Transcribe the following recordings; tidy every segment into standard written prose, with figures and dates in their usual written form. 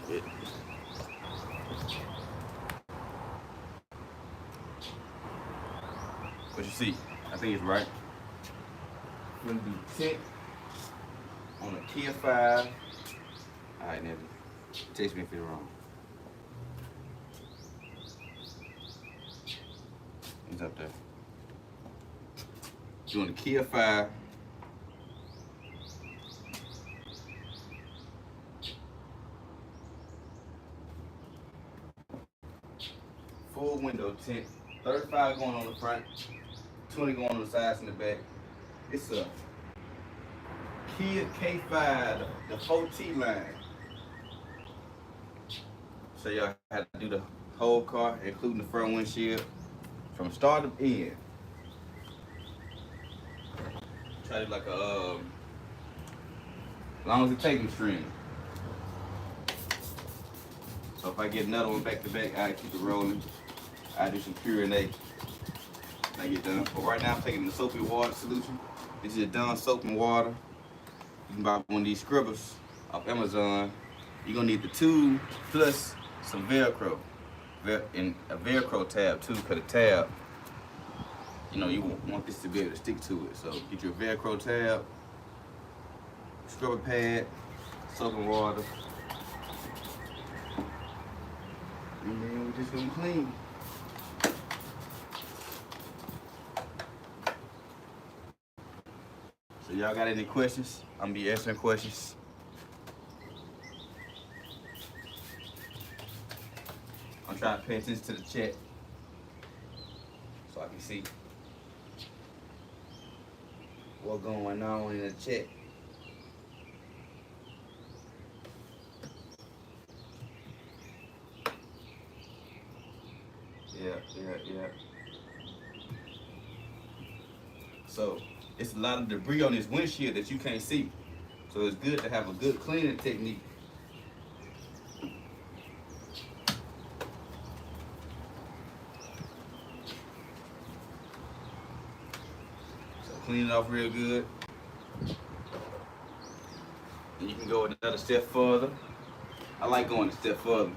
It, what you see? I think it's right. We're gonna do tint on a KIRK 5. Alright, Nevin. Text me if it's wrong. He's up there. Doing the KIRK 5. Full window tint. 35 going on the front, 20 going on the sides and the back. It's a KIRK K5, the 4T line. So y'all had to do the whole car, including the front windshield, from start to end. Try to like a as long as it takes me string. So if I get another one back to back, I keep it rolling. I do some pure and A. I get done. But right now I'm taking the soapy water solution. This is a Dawn soap and water. You can buy one of these scrubbers off Amazon. You're gonna need the tube plus some Velcro. And a Velcro tab too, because the tab, you know, you want this to be able to stick to it. So get your Velcro tab, scrubber pad, soap and water. And then we're just gonna clean. So y'all got any questions? I'm gonna be answering questions. I'm trying to pay attention to the chat so I can see what's going on in the chat. Yeah. So it's a lot of debris on this windshield that you can't see. So it's good to have a good cleaning technique. So clean it off real good. And you can go another step further. I like going a step further.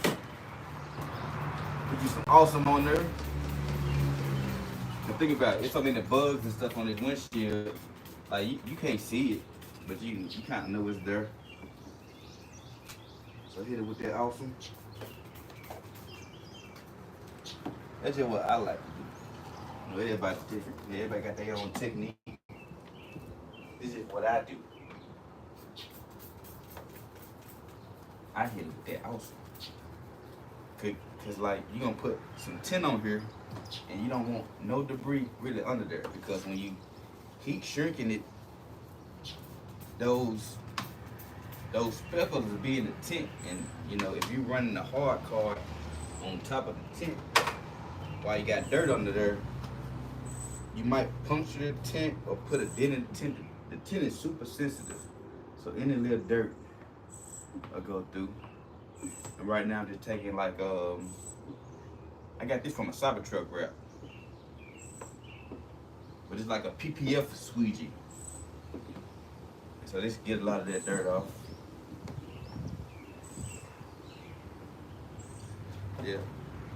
Put you some awesome on there. And think about it, it's so many bugs and stuff on this windshield. Like you can't see it, but you kind of know it's there. So hit it with that awesome. That's just what I like to do. You know, everybody's different. Everybody got their own technique. This is what I do. I hit it with that awesome. Cause like you gonna put some tint on here, and you don't want no debris really under there, because when you keep shrinking it, those speckles will be in the tint, and you know if you running a hard card on top of the tint while you got dirt under there, you might puncture the tint or put a dent in the tint. The tint is super sensitive, so any little dirt will go through. And right now I'm just taking like I got this from a Cybertruck wrap, but it's like a PPF squeegee. So this get a lot of that dirt off. Yeah,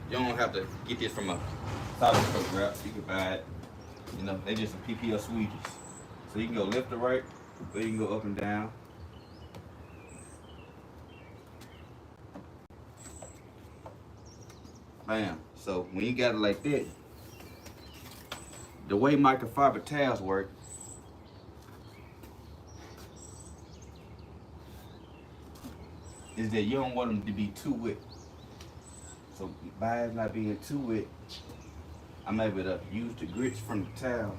you don't have to get this from a Cybertruck wrap. You can buy it. You know, they just some PPF squeegees. So you can go left or right, or you can go up and down. Bam. So when you got it like that, the way microfiber towels work, is that you don't want them to be too wet. So by it not being too wet, I'm able to use the grits from the towel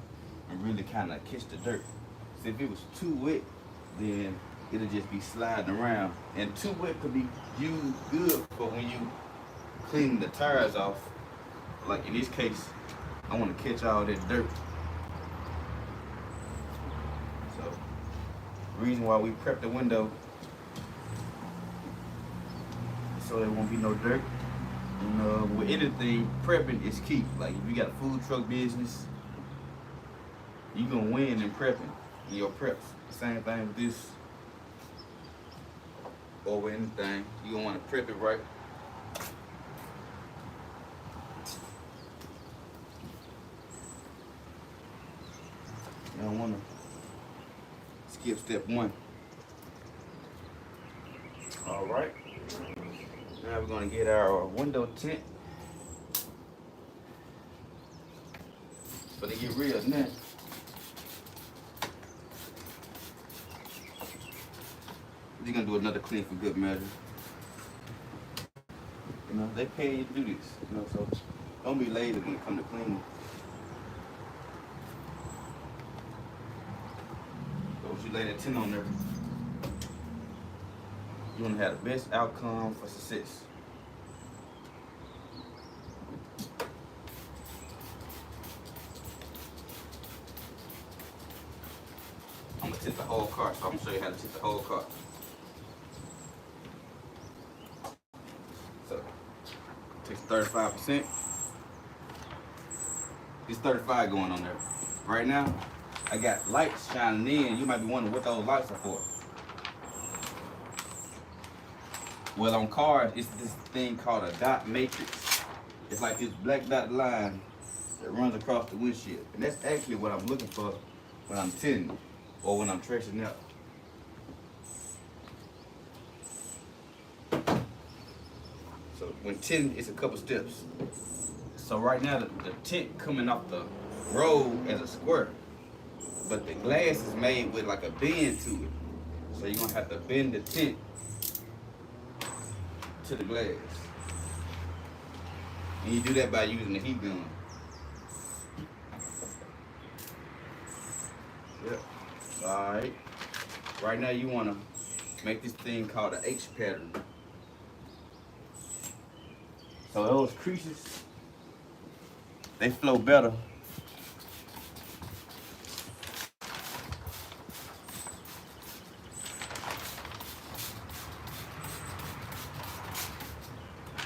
and really kind of catch the dirt. So if it was too wet, then it'll just be sliding around. And too wet could be used good for when you cleaning the tires off. Like in this case, I want to catch all that dirt. So the reason why we prep the window is so there won't be no dirt. And with anything, prepping is key. Like if you got a food truck business, you gonna win in prepping in your preps. Same thing with this. over anything. You don't want to prep it right. You don't want to skip step one. All right. Now we're going to get our window tint. But to get real now. We're going to do another clean for good measure. You know, they pay you to do this. You know, so don't be lazy when it comes to cleaning. So once you lay that tint on there, you want to have the best outcome for success. I'm going to tint the whole car, so I'm going to show you how to tint the whole car. So, takes 35%. It's 35 going on there. Right now, I got lights shining in. You might be wondering what those lights are for. Well, on cars, it's this thing called a dot matrix. It's like this black dot line that runs across the windshield. And that's actually what I'm looking for when I'm tinting or when I'm tracing out. So when tinting, it's a couple steps. So right now, the tint coming off the road as a square, but the glass is made with like a bend to it. So you're gonna have to bend the tint to the glass. And you do that by using the heat gun. Yep. Alright. Right now you wanna make this thing called an H pattern. So those creases, they flow better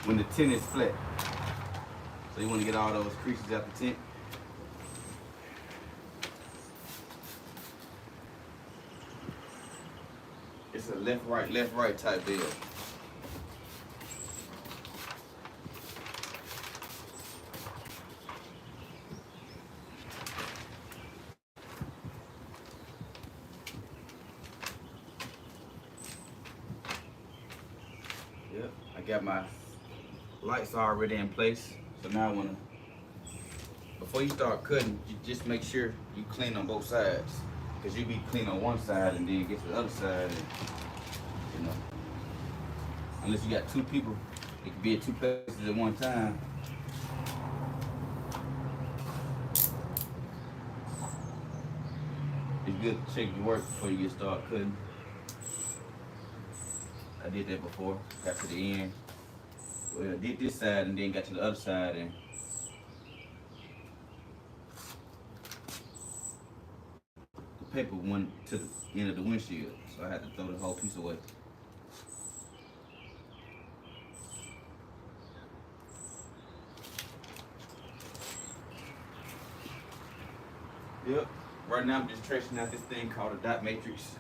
when the tint is flat. So you want to get all those creases out the tint. It's a left, right type build. Yep, I got my lights already in place. So now I wanna, before you start cutting, you just make sure you clean on both sides. Cause you be clean on one side and then get to the other side and, you know, unless you got two people, it could be at two places at one time. It's good to check your work before you get started cutting. I did that before, got to the end. Well, I did this side and then got to the other side and the paper went to the end of the windshield, so I had to throw the whole piece away. Yep, right now I'm just tracing out this thing called a dot matrix.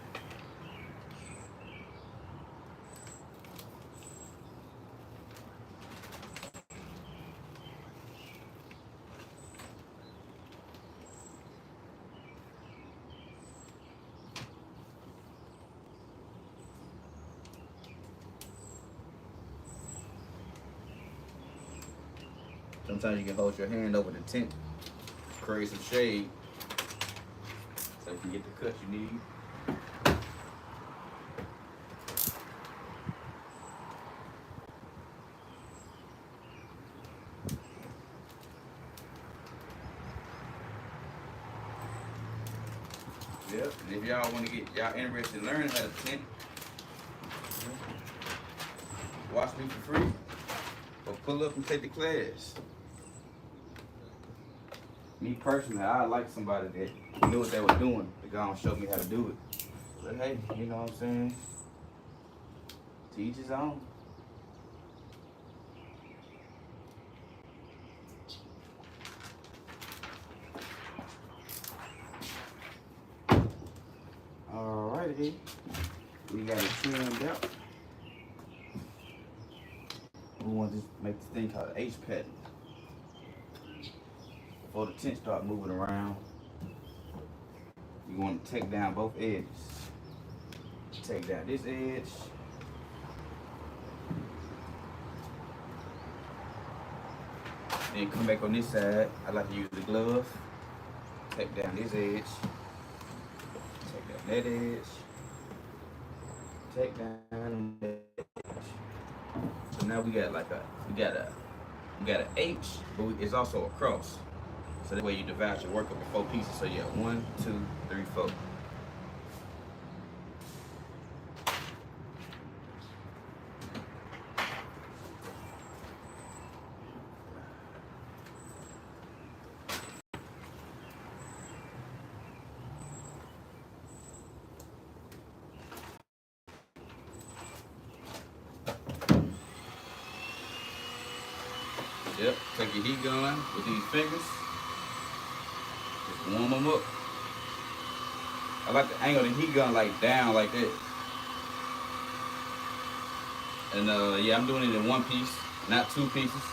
Sometimes you can hold your hand over the tint, create some shade, so you can get the cut you need. Yep, and if y'all want to get y'all interested in learning how to tint, watch me for free, or pull up and take the class. Me personally, I like somebody that knew what they were doing to go and show me how to do it. But hey, you know what I'm saying? To each his own. Alrighty, we got it trimmed out. want to make this thing called H pattern. Before the tint start moving around, you want to take down both edges. Take down this edge. Then come back on this side. I like to use the glove. Take down this edge. Take down that edge. Take down that edge. So now we got like we got an H, but it's also a cross. So that way you divide your work up in 4 pieces. So you have 1, 2, 3, 4. Yep, take your heat gun with these fingers. Just warm them up. I like to angle the heat gun like down like that. And yeah, I'm doing it in 1 piece, not 2 pieces.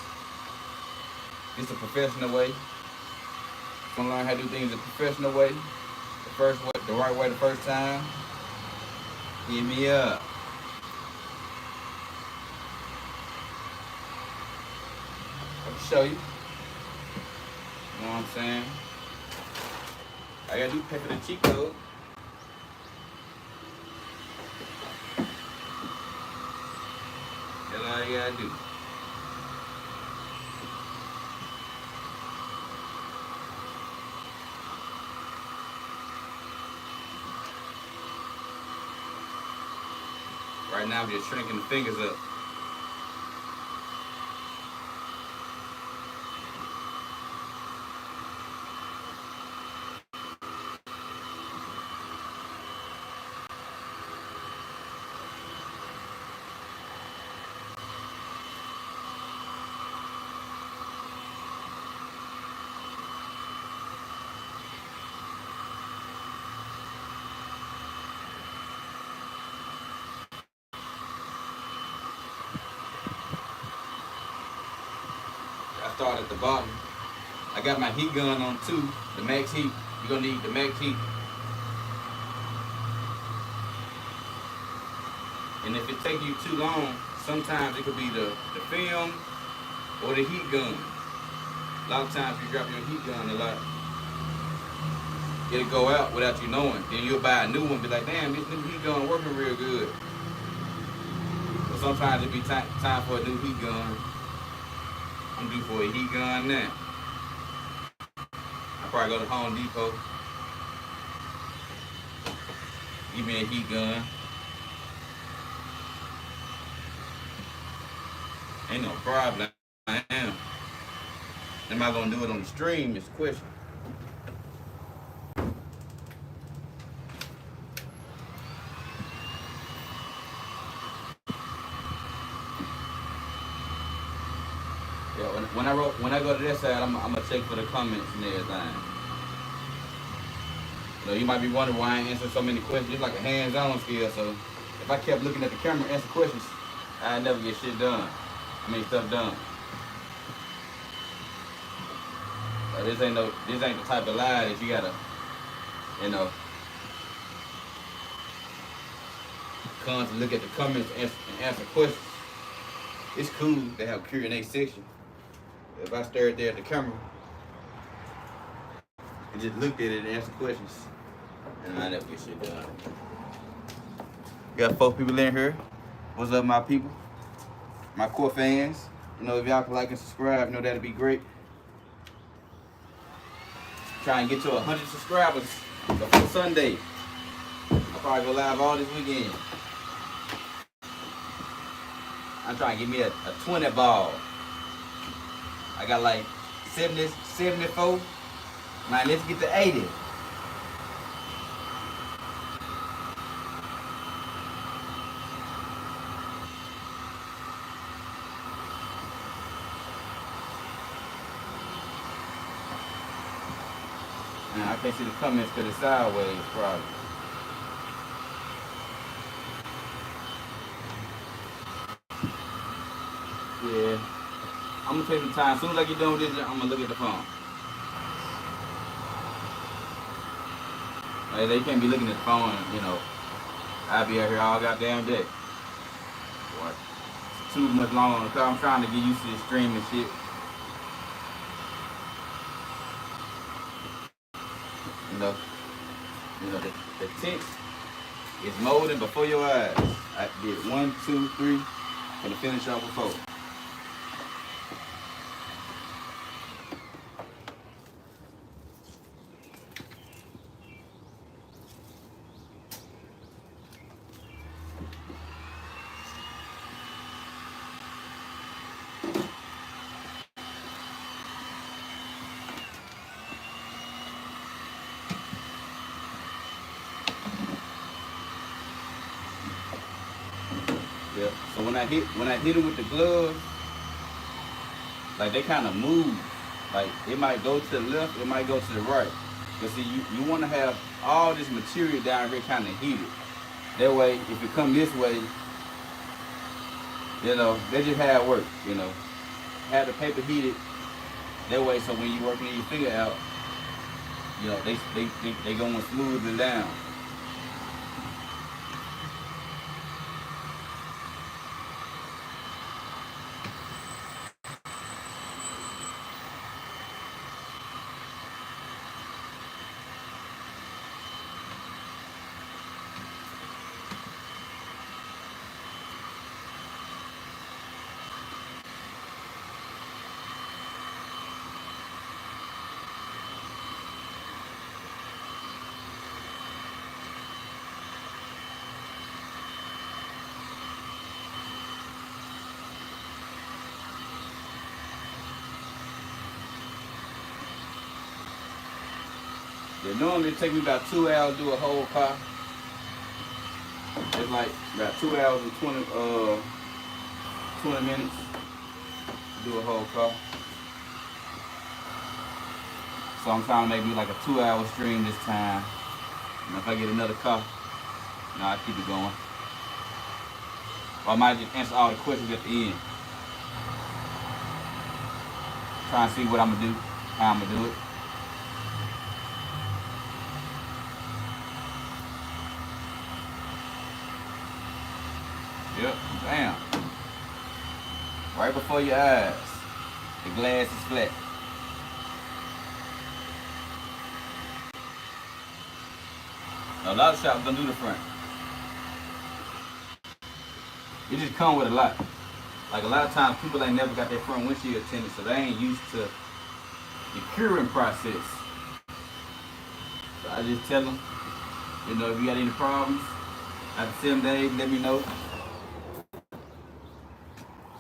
It's a professional way. If you want to learn how to do things the professional way, the right way the first time, hit me up. Show you. You know what I'm saying? I gotta do pepper the cheek though. That's all you gotta do. Right now I'm just shrinking the fingers up. Start at the bottom. I got my heat gun on 2, the max heat. You're gonna need the max heat. And if it takes you too long, sometimes it could be the film or the heat gun. A lot of times you drop your heat gun a lot, it'll go out without you knowing. Then you'll buy a new one, be like, damn, this new heat gun working real good. But sometimes it'll be time for a new heat gun. I'm due for a heat gun now. I probably go to Home Depot. Give me a heat gun. Ain't no problem. I am. Am I gonna do it on the stream? Is the question. When I go to that side, I'm gonna check for the comments and everything. You know, you might be wondering why I ain't answering so many questions. It's like a hands-on skill. So if I kept looking at the camera and answer questions, I'd never get shit done. I mean, stuff done. So this ain't the type of lie that you gotta, you know, constantly look at the comments and answer questions. It's cool to have Q&A section. If I stared there at the camera and just looked at it and answered questions, and I never get shit done. Got 4 people in here. What's up, my people? My core fans. You know, if y'all can like and subscribe, you know that'd be great. Try and get to 100 subscribers before Sunday. I'll probably go live all this weekend. I'm trying to get me a 20 ball. I got like 70, 74. Man, let's get to 80. Man, I can't see the comments because it's sideways, probably. Yeah. I'm gonna take some time. As soon as I get done with this, I'm gonna look at the phone. Like, they can't be looking at the phone, and, I'll be out here all goddamn day. What? It's too much longer on the car. I'm trying to get used to this stream and shit. You know, the tint is molding before your eyes. I did 1, 2, 3 for the finish off before. Yeah. So when I hit them with the glove, like they kind of move. Like it might go to the left, it might go to the right. But see, you want to have all this material down here kind of heated. That way, if it come this way, they just how it work. Have the paper heated. That way, so when you working your finger out, they going smoothly down. It normally take me about 2 hours to do a whole car. It's like about 2 hours and 20 minutes to do a whole car. So I'm trying to make me like a 2-hour stream this time. And if I get another car, I'll keep it going. Or I might just answer all the questions at the end. Trying to see what I'm gonna do, how I'm gonna do it. Yep, bam. Right before your eyes. The glass is flat. Now, a lot of shops don't do the front. It just come with a lot. Like a lot of times people ain't never got their front windshield tinted, so they ain't used to the curing process. So I just tell them, if you got any problems, after 7 days, let me know.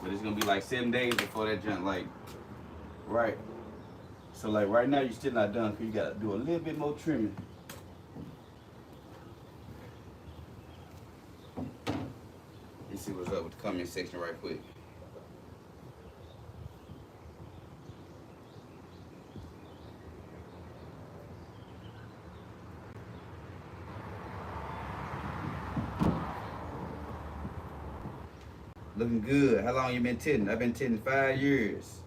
But it's gonna be like 7 days before that junk, like, right. So like right now, you're still not done, because you gotta do a little bit more trimming. Let's see what's up with the comment section right quick. Looking good. How long you been tinting? I've been tinting 5 years.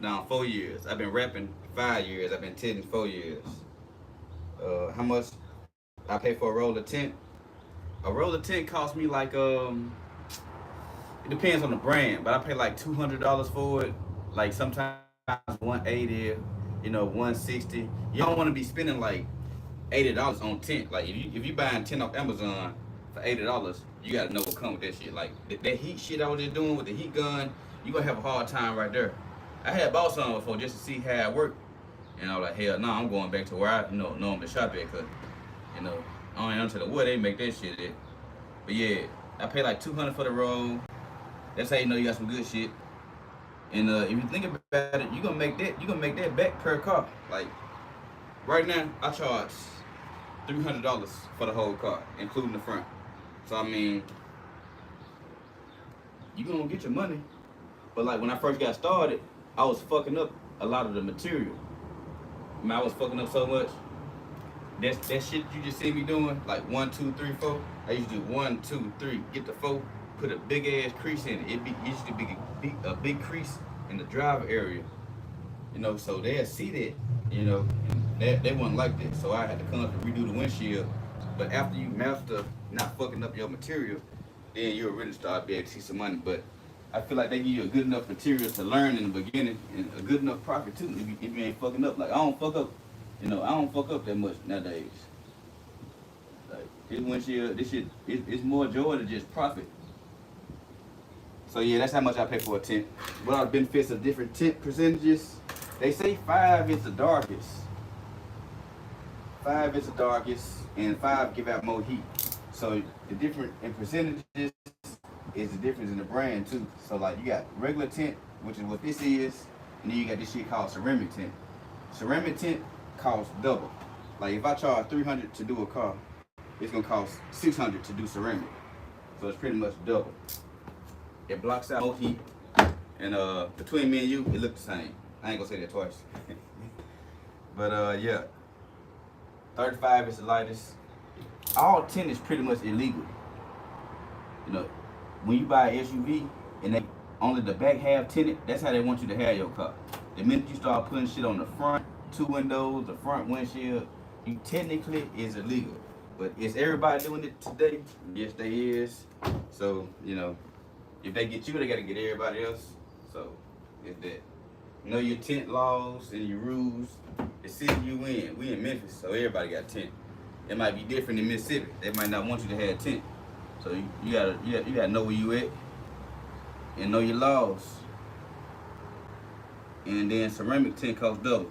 No, 4 years. I've been wrapping 5 years. I've been tinting 4 years. How much I pay for a roll of tint? A roll of tint cost me like it depends on the brand, but I pay like $200 for it. Like sometimes 180, 160. You don't want to be spending like $80 on tint. Like if you buying tint off Amazon for $80, you gotta know what comes with that shit. Like that heat shit I was just doing with the heat gun, you gonna have a hard time right there. I had bought some before just to see how it worked, and I was like, hell no, I'm going back to where I normally shop at, cause I ain't into the wood they make that shit at. But yeah, I pay like $200 for the roll. That's how you know you got some good shit. And if you think about it, you gonna make that back per car. Like right now, I charge $300 for the whole car, including the front. So I mean, you gonna get your money. But like when I first got started, I was fucking up a lot of the material. I was fucking up so much. That shit you just see me doing, like 1, 2, 3, 4. I used to do 1, 2, 3, get the 4. put a big ass crease in it. It used to be a big crease in the driver area, you know. So they'll see that, you know, and they wouldn't like that. So I had to come to redo the windshield. But after you master not fucking up your material, then you'll really start being able to see some money. But I feel like they give you a good enough material to learn in the beginning and a good enough profit too if you ain't fucking up. Like I don't fuck up, you know, I don't fuck up that much nowadays. Like this windshield, this shit, it's more joy than just profit. So yeah, that's how much I pay for a tint. What are the benefits of different tint percentages? They say 5 is the darkest. 5 is the darkest, and 5 give out more heat. So the difference in percentages is the difference in the brand too. So like you got regular tint, which is what this is, and then you got this shit called ceramic tint. Ceramic tint costs double. Like if I charge $300 to do a car, it's gonna cost $600 to do ceramic. So it's pretty much double. It blocks out more heat, and between me and you, it looks the same. I ain't gonna say that twice. But yeah, 35 is the lightest. All tint is pretty much illegal. You know, when you buy an SUV and they only the back half tinted, that's how they want you to have your car. The minute you start putting shit on the front, 2 windows, the front windshield, you technically is illegal. But is everybody doing it today? Yes, they is. So, you know, if they get you, they gotta get everybody else. So, it's that. Know your tint laws and your rules. The city you in, we in Memphis, so everybody got tint. It might be different in Mississippi. They might not want you to have tint. So you gotta know where you at and know your laws. And then ceramic tint costs double.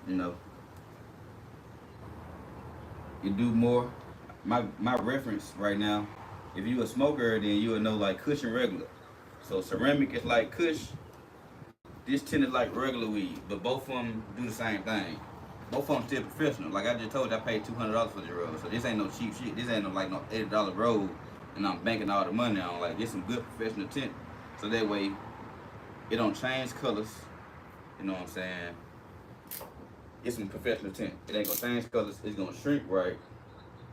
You know, you do more. My reference right now, if you a smoker, then you will know like Kush and regular. So ceramic is like Kush. This tint is like regular weed, but both of them do the same thing. Both of them still professional. Like I just told you, I paid $200 for the road. So this ain't no cheap shit. This ain't no like no $80 road, and I'm banking all the money on. Like this some good professional tint. So that way, it don't change colors. You know what I'm saying? It's some professional tint. It ain't gonna change colors. It's gonna shrink right.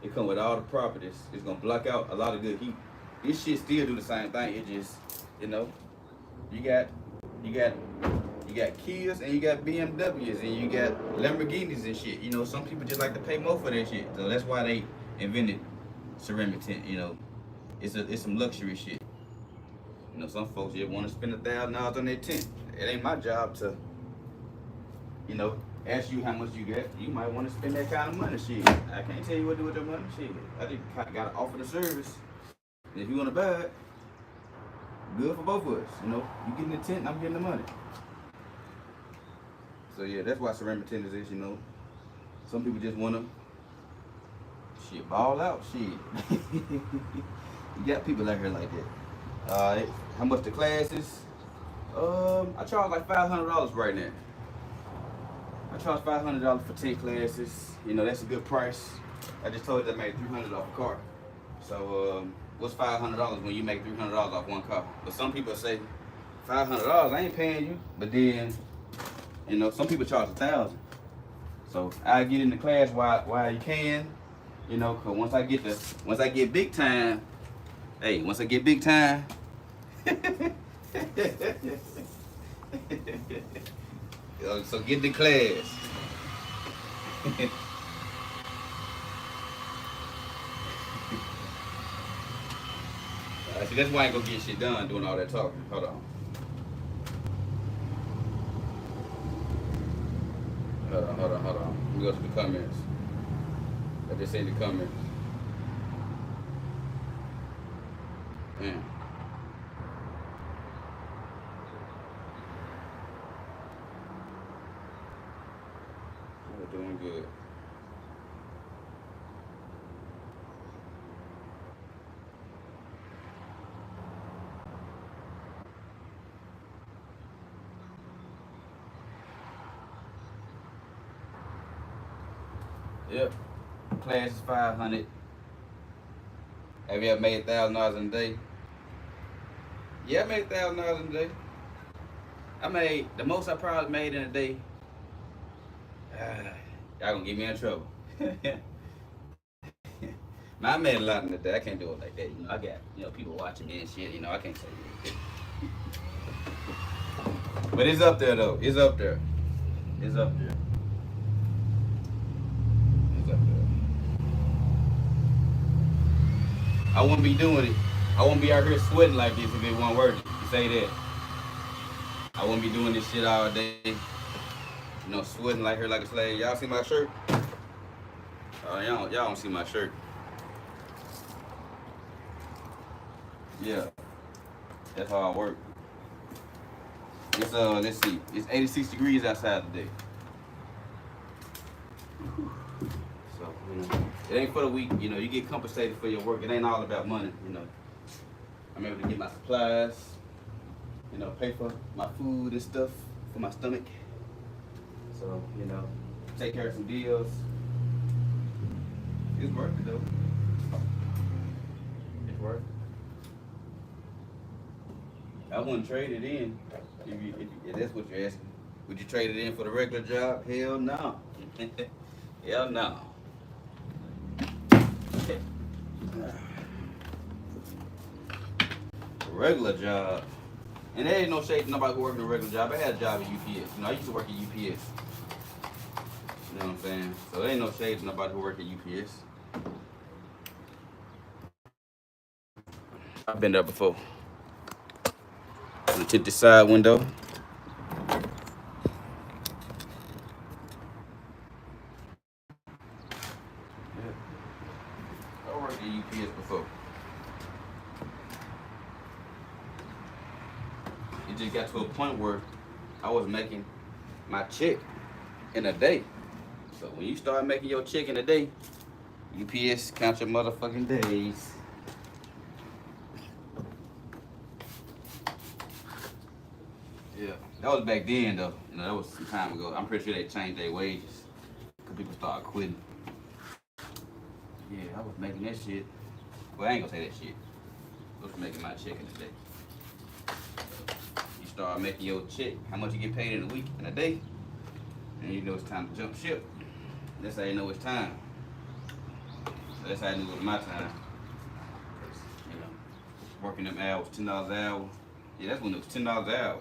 It come with all the properties. It's gonna block out a lot of good heat. This shit still do the same thing. It just, you know, you got Kias and you got BMWs and you got Lamborghinis and shit. You know, some people just like to pay more for that shit. So that's why they invented ceramic tint. You know, it's some luxury shit. You know, some folks just want to spend $1,000 on their tint. It ain't my job to, you know, ask you how much you got. You might want to spend that kind of money. Shit, I can't tell you what to do with your money. Shit, I just kind of gotta offer the service. And if you want to buy it, good for both of us. You know, you getting the tint, and I'm getting the money. So yeah, that's why ceramic tint is. You know, some people just wanna shit ball out. Shit, you got people out here like that. How much the classes? I charge like $500 right now. I charge $500 for 10 classes. You know, that's a good price. I just told you I made $300 off a car. So what's $500 when you make $300 off one car? But some people say $500, I ain't paying you. But then, you know, some people charge $1,000. So I get in the class while you can, you know, cause once I get big time, hey, once I get big time, so get the class. See, that's why I ain't gonna get shit done doing all that talking. Hold on. Hold on. Let me go to the comments. I just seen the comments. Man. We're doing good. Yep. Class is 500. Have you ever made $1,000 in a day? Yeah, I made $1,000 in a day. I made the most I probably made in a day. Y'all gonna get me in trouble. Now, I made a lot in the day. I can't do it like that. You know, I got, you know, people watching me and shit. You know, I can't say that. But it's up there though. It's up there. It's up there. It's up there. I wouldn't be doing it. I wouldn't be out here sweating like this if it wasn't worth it. You say that. I wouldn't be doing this shit all day. You know, sweating like her like a slave. Y'all see my shirt? Y'all don't see my shirt. Yeah. That's how I work. It's let's see. It's 86 degrees outside today. So, you know, it ain't for the weak, you know, you get compensated for your work. It ain't all about money, you know. I'm able to get my supplies, you know, pay for my food and stuff for my stomach. So, you know, take care of some deals. It's worth it though. It's worth it. I wouldn't trade it in if that's what you're asking. Would you trade it in for the regular job? Hell no. Hell no. A regular job. And there ain't no shade to nobody who working a regular job. I had a job at UPS. You know, I used to work at UPS. You know what I'm saying? So there ain't no shade to nobody who work at UPS. I've been there before. I'm gonna tint the side window. Yeah. I worked at UPS before. It just got to a point where I was making my check in a day. So when you start making your check in a day, UPS count your motherfucking days. Yeah, that was back then though. You know, that was some time ago. I'm pretty sure they changed their wages because people started quitting. Yeah, I was making that shit. Well, I ain't gonna say that shit. I was making my check in a day. You start making your check, how much you get paid in a week, in a day, and you know it's time to jump ship. That's how you know it's time. So that's how I knew it was my time. You know, working them hours, $10 an hour. Yeah, that's when it was $10 an hour.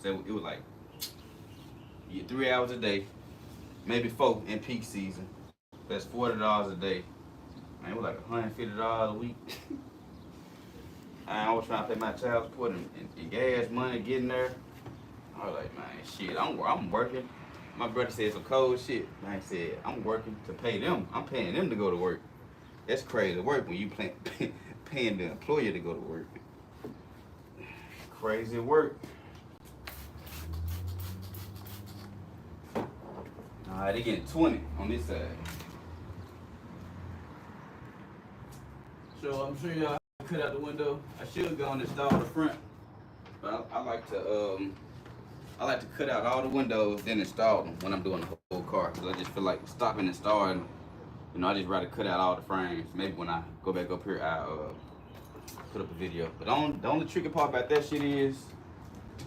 So it was like, you get 3 hours a day, maybe 4 in peak season. That's $40 a day. Man, it was like $150 a week. I was trying to pay my child support and gas money getting there. I was like, man, shit, I'm working. My brother said some cold shit. Man said, I'm working to pay them. I'm paying them to go to work. That's crazy work when you paying the employer to go to work. Crazy work. All right, they getting 20 on this side. So I'm sure y'all cut out the window. I should go and install the front, but I like to cut out all the windows, then install them when I'm doing the whole car. Cause I just feel like stopping and starting. You know, I just rather cut out all the frames. Maybe when I go back up here, I'll put up a video. But the only tricky part about that shit is,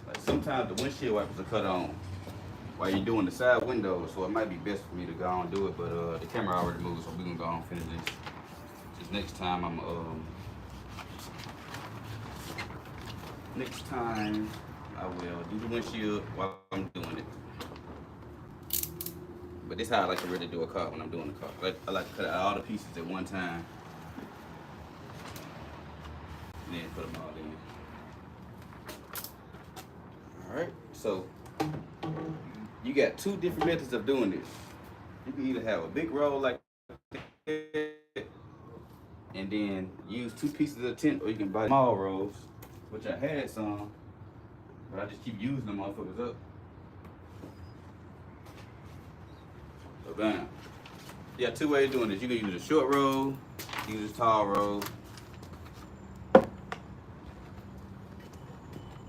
like, sometimes the windshield wipers are cut on while you're doing the side windows, so it might be best for me to go on and do it. But the camera already moved, so we're gonna go on and finish this. Just next time I will do the windshield while I'm doing it. But this is how I like to really do a car when I'm doing the car. I like to cut out all the pieces at one time. And then put them all in. Alright, so you got 2 different methods of doing this. You can either have a big roll like that, and then use 2 pieces of tint, or you can buy small rolls, which I had some, but I just keep using them motherfuckers up. So bam. You got 2 ways of doing this. You can use a short roll, you can use a tall roll.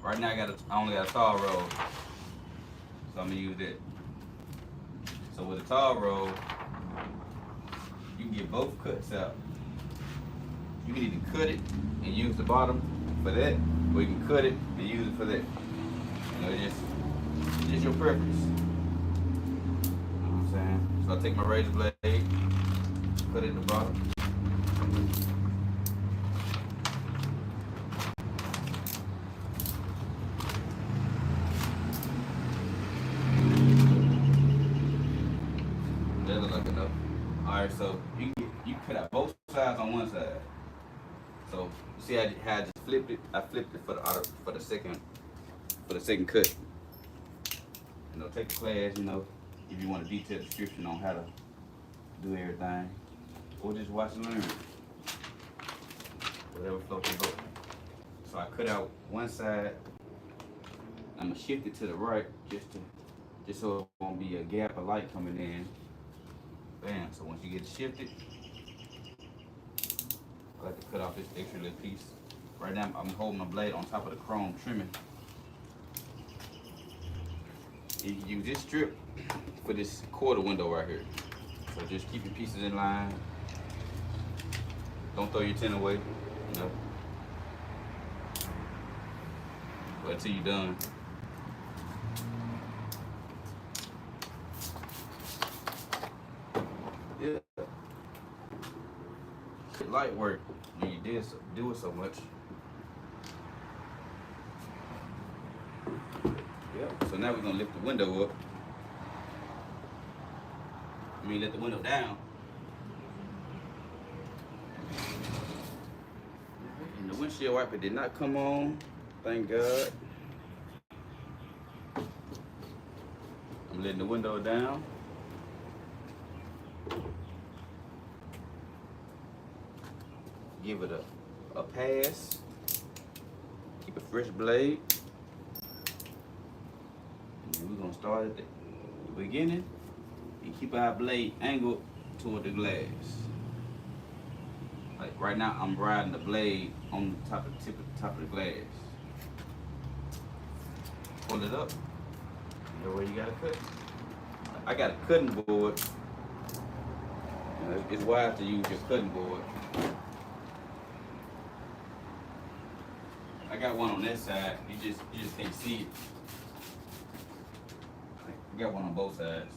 Right now I only got a tall roll, so I'm gonna use that. So with a tall roll, you can get both cuts out. You can either cut it and use the bottom for that, or you can cut it and use it for that. You know, it's just your preference. You know what I'm saying? So I take my razor blade, put it at the bottom, That look like enough. Alright, so you cut out both sides on one side. So you see how I just flipped it? I flipped it for the second cut. You know, take the class, you know, if you want a detailed description on how to do everything. Or just watch and learn. Whatever floats your boat. So I cut out one side. I'm gonna shift it to the right just so it won't be a gap of light coming in. Bam. So once you get it shifted, I like to cut off this extra little piece. Right now I'm holding my blade on top of the chrome trimming. You can use this strip for this quarter window right here. So just keep your pieces in line. Don't throw your tin away, you know. Wait till you're done. Yeah. Light work when you do it so much. Yep. So now we're gonna lift the window up. Let the window down. And the windshield wiper did not come on. Thank God. I'm letting the window down. Give it a pass. Keep a fresh blade. And then we're gonna start at the beginning and keep our blade angled toward the glass. Like right now, I'm riding the blade on the top of the glass. Pull it up. You know where you gotta cut. I got a cutting board. You know, it's wise to use your cutting board. I got one on that side. You just can't see it. I got one on both sides.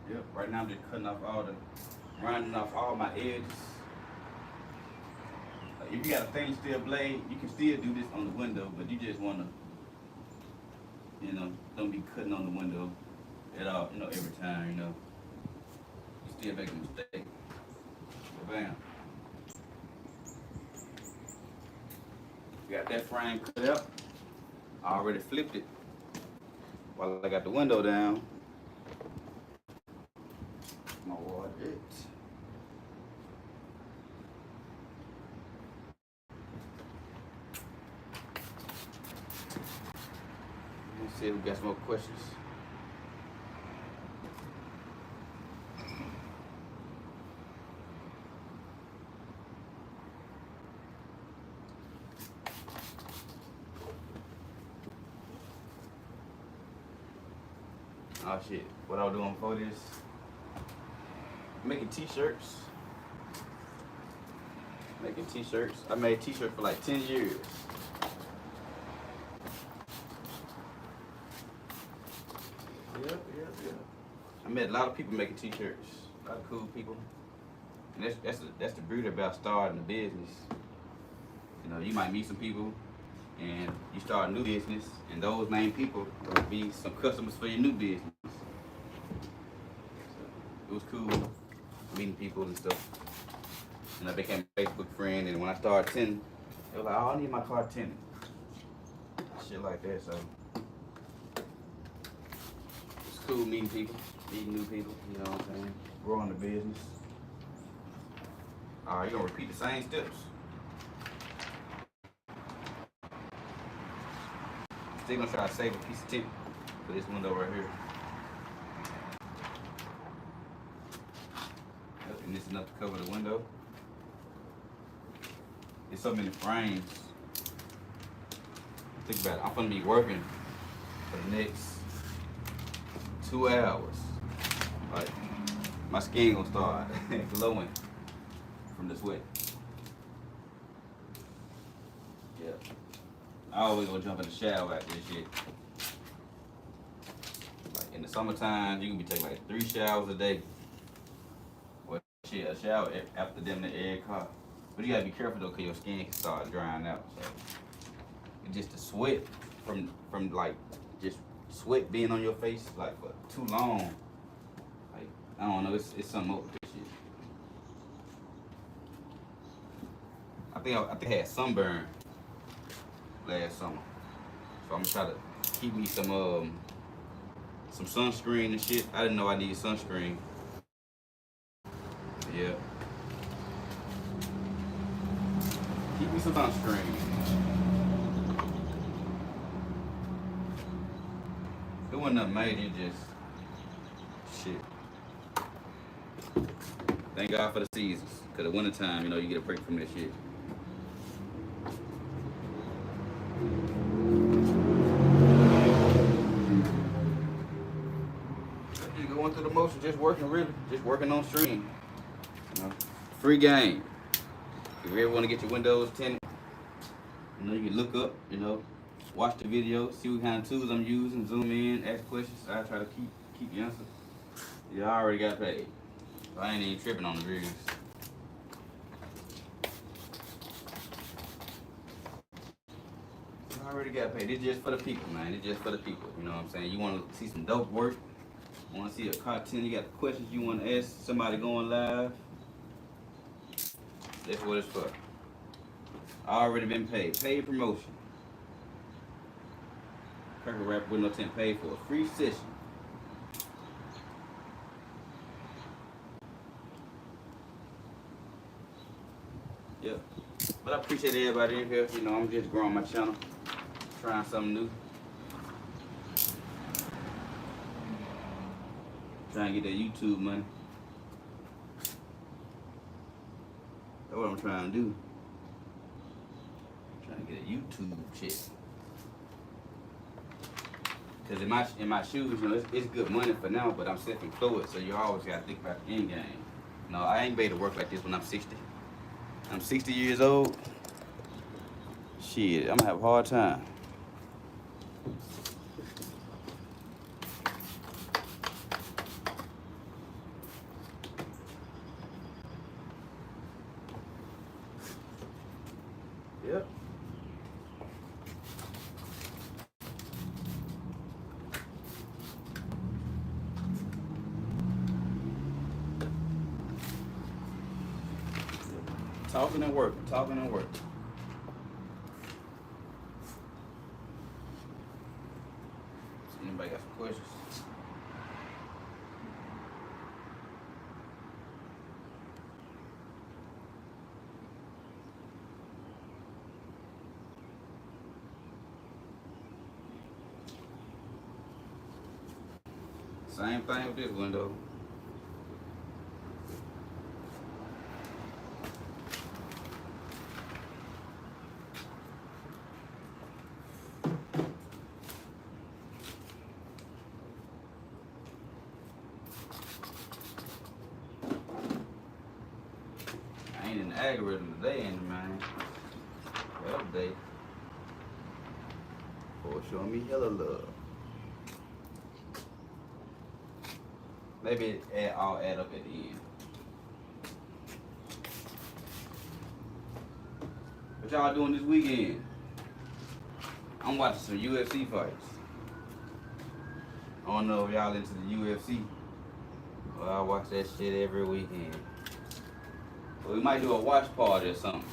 Yep. Right now I'm just cutting off rounding off all my edges. If you got a stainless steel blade, you can still do this on the window, but you just wanna, you know, don't be cutting on the window at all, you know, every time, you know. You still make a mistake. Bam. Got that frame cut up. I already flipped it while I got the window down. My water it. Let's see if we got some more questions. Oh shit, what I was doing before this, making t-shirts. I made t-shirts for like 10 years. Yep. I met a lot of people making t-shirts, a lot of cool people. And that's the beauty about starting a business. You know, you might meet some people and you start a new business, and those main people will be some customers for your new business. So it was cool meeting people and stuff. And I became a Facebook friend, and when I started tinting, they were like, oh, I need my car tinted. Shit like that, so it's cool meeting people, meeting new people, you know what I'm saying? Growing the business. Alright, you're gonna repeat the same steps. Still gonna try to save a piece of tint for this window right here. Yep, and this is enough to cover the window. There's so many frames. Think about it, I'm gonna be working for the next 2 hours. Like, my skin gonna start glowing from the sweat. Yeah. I always gonna jump in the shower after this shit. summertime, you can be taking like 3 showers a day. Well, shit, a shower after them in every car. But you gotta be careful though, cause your skin can start drying out. So it's just the sweat from like just sweat being on your face like for too long. Like I don't know, it's something up with this shit. I think I had sunburn last summer, so I'm gonna try to keep me some sunscreen and shit. I didn't know I needed sunscreen. Yeah. Keep me some sunscreen. It wasn't nothing major, just shit. Thank God for the seasons. Cause the wintertime, you know, you get a break from that shit. Just going through the motion, just working on stream. You know, free game. If you ever want to get your windows tinted, you know, you can look up, you know, watch the video, see what kind of tools I'm using, zoom in, ask questions. I try to keep the answer. Yeah, I already got paid. So I ain't even tripping on the reviews. I already got paid. It's just for the people, man. It's just for the people. You know what I'm saying? You want to see some dope work, want to see a content, you got questions you want to ask somebody going live. That's what it's for. I already been paid. Paid promotion. KIRK WRAP Window Tint paid for a free session. Yeah. But I appreciate everybody in here. You know, I'm just growing my channel. Trying something new. Trying to get that YouTube money. That's what I'm trying to do. Trying to get a YouTube check. Cause in my shoes, you know, it's good money for now, but I'm self-employed, so you always gotta think about the end game. No, I ain't made to work like this when I'm 60. I'm 60 years old. Shit, I'm gonna have a hard time. Yep. Talking and working, talking and working. Anybody got some questions? Same thing with this window. I ain't in the algorithm today, ain't it, man? Well, update. Or showing me hella love. Maybe it all add up at the end. What y'all doing this weekend? I'm watching some UFC fights. I don't know if y'all into the UFC. Well, I watch that shit every weekend. But we might do a watch party or something.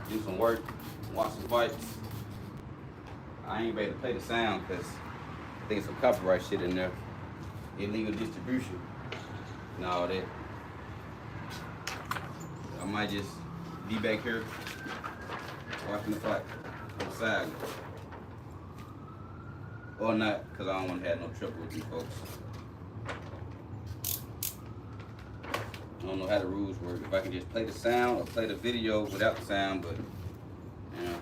Do some work, watch some fights. I ain't ready to play the sound because I think some copyright shit in there. Illegal distribution and all that. I might just be back here watching the fight on the side. Or not, because I don't want to have no trouble with these folks. I don't know how the rules work. If I can just play the sound or play the video without the sound, but you know,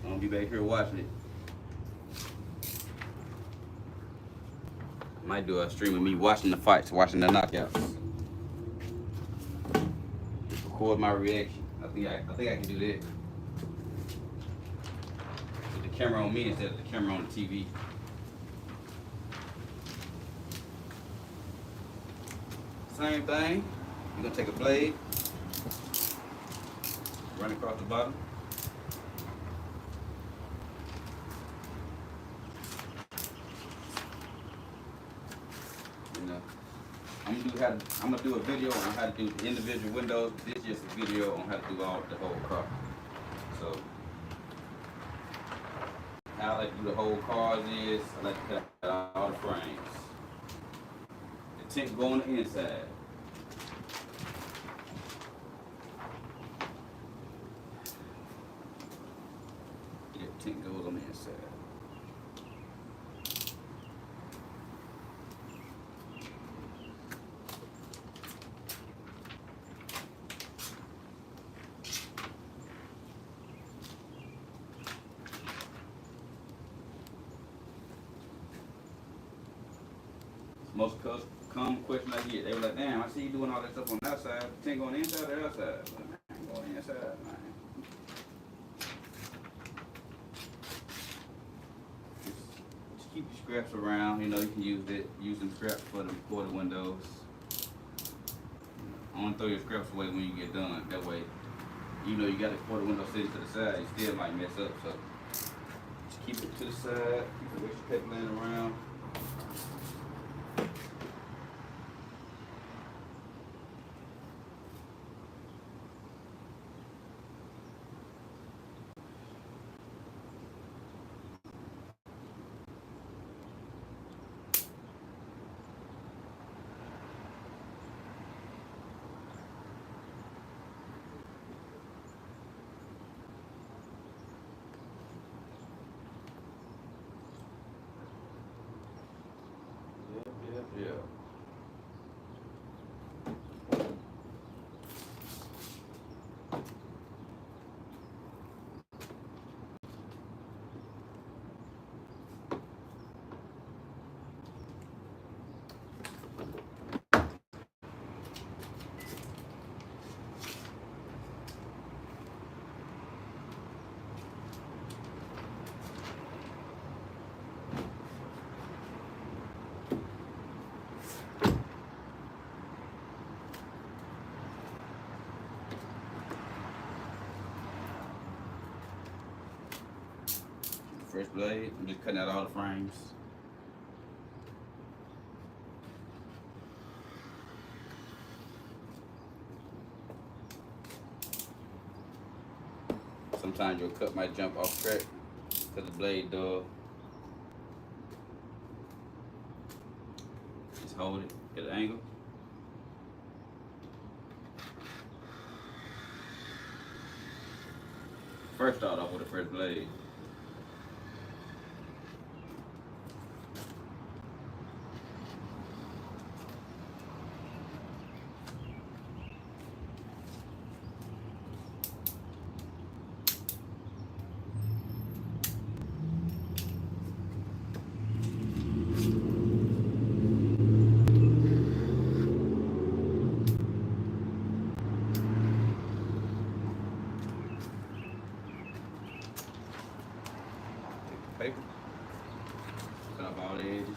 I'm gonna be back here watching it. Might do a stream of me watching the fights, watching the knockouts. Just record my reaction. I think I can do that. With the camera on me instead of the camera on the TV. Same thing. You're gonna take a blade, run across the bottom. You know, I'm gonna do a video on how to do the individual windows. This is just a video on how to do the whole car. So how I like to do the whole cars is I like to cut all the frames. The tint go on the inside. Yeah, the tint goes on the inside. Most common question I get, they were like, damn, I see you doing all that stuff on the outside. Tint go on the inside or the outside? Like, man, I ain't going on the inside, man. Just keep your scraps around. You know, you can use them scraps for the quarter windows. Only throw your scraps away when you get done. That way, you know you got the quarter window sitting to the side, you still might mess up. So just keep it to the side, keep the extra paper laying around. Yeah. Fresh blade, I'm just cutting out all the frames. Sometimes your cut might jump off track because the blade dull. Just hold it at an angle. First start off with a fresh blade. Paper, cut off all the edges.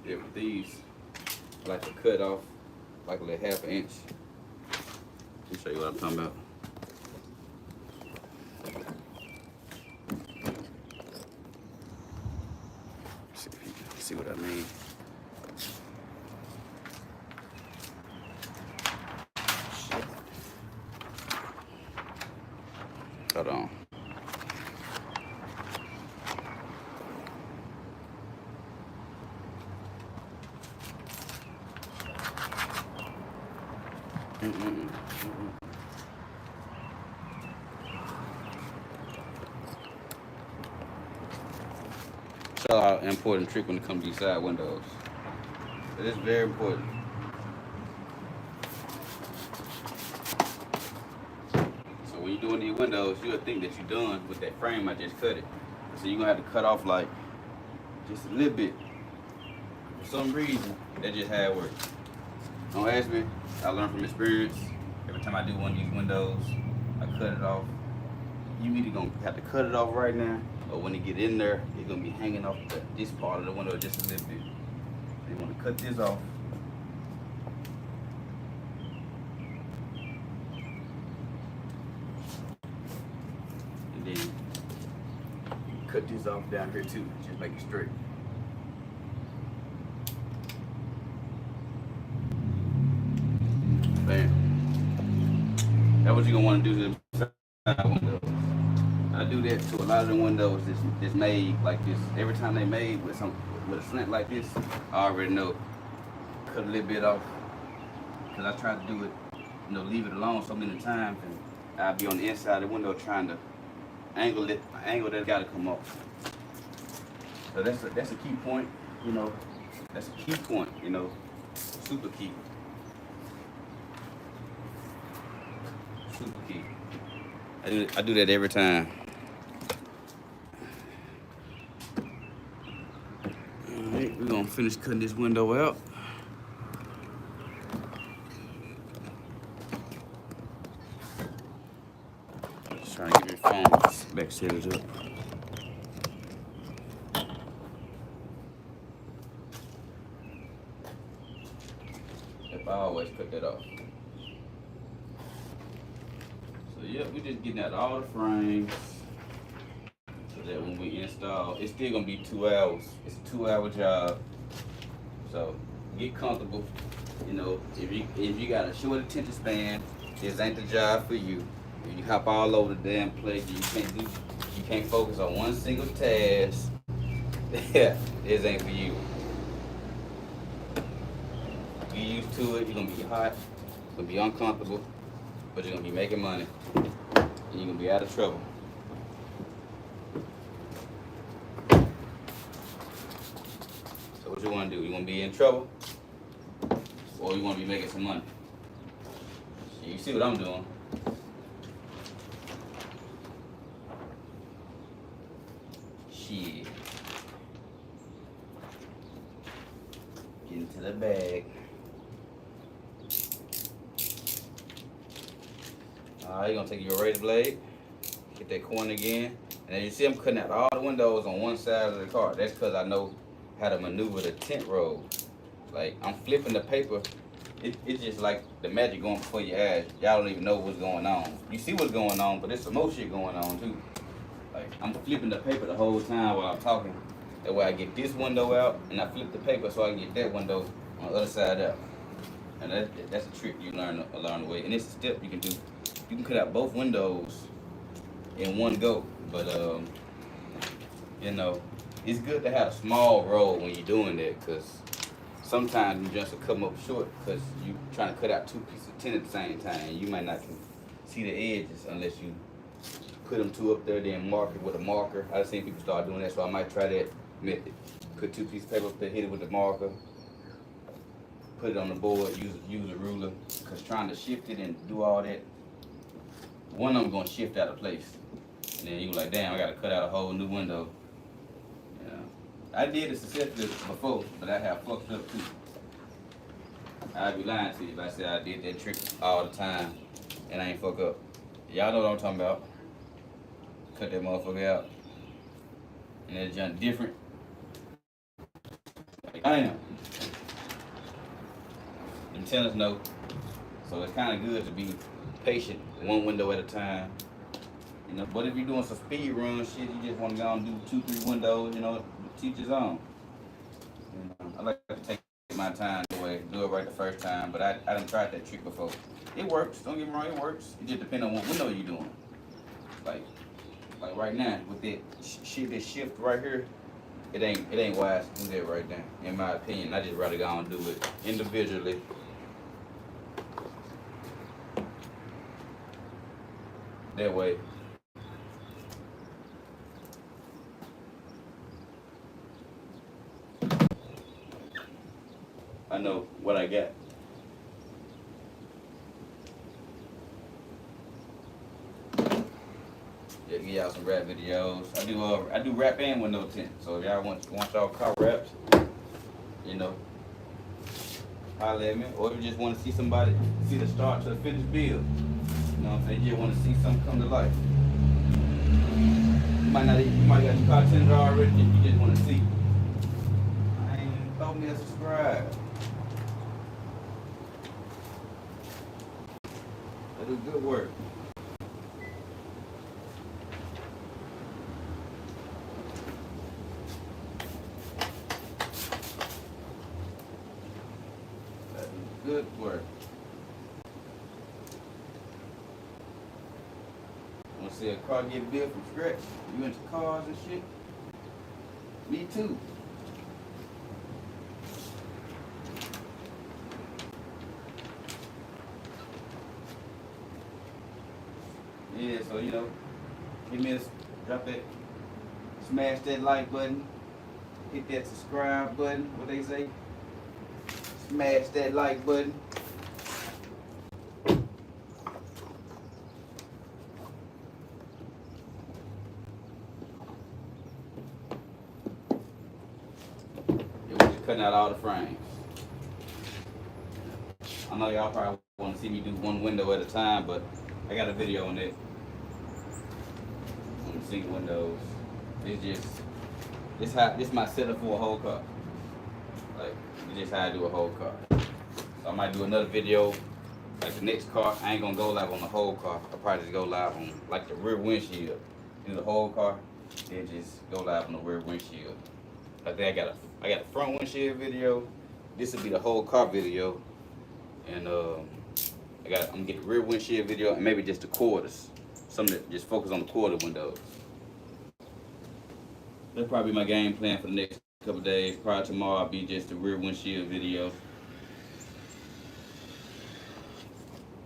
Yeah, with these, I like to cut off like a little half an inch. Let me show you what I'm talking about. See what I mean. Hold on. Show how important trick when it comes to these side windows. It is very important. So when you doing these windows, you'll think that you're done with that frame. I just cut it. So you're gonna have to cut off like just a little bit. For some reason, that's just how it works. Don't ask me. I learned from experience. Every time I do one of these windows, I cut it off. You either gonna have to cut it off right now, or when it get in there, it's gonna be hanging off this part of the window just a little bit. So you wanna cut this off. And then cut this off down here too, just make it straight. Bam. That's what you're gonna want to do to the side windows. I do that to a lot of the windows that's made like this. Every time they made with a slant like this, I already know. Cut a little bit off, because I try to do it, leave it alone so many times, and I'll be on the inside of the window trying to angle that got to come off. So that's a key point, That's a key point, super key. Super key. I do that every time. Alright, we're gonna finish cutting this window out. Just trying to get your phone back set it up. If I always cut that off. So yeah, we're just getting out all the frames so that when we install, it's still gonna be 2 hours. It's a 2-hour job. So get comfortable. If you got a short attention span, this ain't the job for you. If you hop all over the damn place, you can't focus on one single task. Yeah, this ain't for you. Get used to it. You're gonna be hot, you're gonna be uncomfortable, but you're gonna be making money. And you're gonna be out of trouble. So what you wanna do? You wanna be in trouble? Or you wanna be making some money? You see what I'm doing. Shit. Get into the bag. You're gonna take your razor blade, get that corner again, and as you see, I'm cutting out all the windows on one side of the car. That's because I know how to maneuver the tint roll. Like, I'm flipping the paper. It's just like the magic going before your eyes. Y'all don't even know what's going on. You see what's going on, but there's some more shit going on too. Like, I'm flipping the paper the whole time while I'm talking. That way I get this window out, and I flip the paper so I can get that window on the other side out. And that's a trick you learn along the way. And it's a step you can do. You can cut out both windows in one go, but it's good to have a small roll when you're doing that, because sometimes you just come up short because you're trying to cut out 2 pieces of tint at the same time. You might not see the edges unless you put them 2 up there, then mark it with a marker. I've seen people start doing that, so I might try that method. Put 2 pieces of paper up there, hit it with the marker, put it on the board, use a ruler, because trying to shift it and do all that, one of them gonna shift out of place. And then you like, damn, I gotta cut out a whole new window. I did it successfully before, but I have fucked up too. I'd be lying to you if I said I did that trick all the time and I ain't fuck up. Y'all know what I'm talking about. Cut that motherfucker out. And that junk different. Like, damn. Them tenants know. So it's kind of good to be patient, one window at a time. But if you're doing some speed run shit, you just want to go and do 2-3 windows, teach his own. I like to take my time anyway, do it right the first time, but I done tried that trick before. It works, don't get me wrong, it works. It just depends on what window you're doing. Like right now, with that this shift right here, it ain't wise to do that right now, in my opinion. I just rather go and do it individually. That way. I know what I got. Yeah, give y'all some wrap videos. I do wrap and window tint. So if y'all want y'all car wraps, you know, holler at me. Or if you just want to see somebody see the start to the finished build. You know what I'm saying? You just want to see something come to life. You might got your car tinted already. You just want to see. I ain't throw me a subscribe. They do good work. Good work. Want to see a car get built from scratch? You into cars and shit? Me too. Yeah, so you know, give me a drop that, smash that like button, hit that subscribe button. What they say? Smash that like button. Yeah, we're just cutting out all the frames. I know y'all probably want to see me do one window at a time, but I got a video on it. On the single windows. It's just this my setup for a whole car. Like, it's just how I do a whole car. So I might do another video, like the next car. I ain't gonna go live on the whole car. I'll probably just go live on like the rear windshield. Do the whole car, then just go live on the rear windshield. I think I got a front windshield video. This will be the whole car video, and I'm gonna get the rear windshield video and maybe just the quarters. Something that just focus on the quarter windows. That's probably my game plan for the next couple days. Probably tomorrow I'll be just the rear windshield video.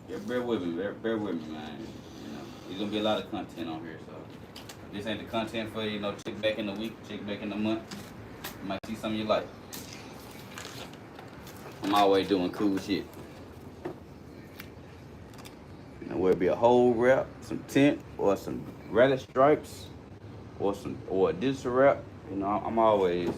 Yeah, bear with me, man. You know, there's gonna be a lot of content on here, so if this ain't the content for you know, check back in the week, check back in the month. You might see something you like. I'm always doing cool shit. You know, whether it be a whole wrap, some tint, or some relic stripes, or a digital wrap, you know, I'm always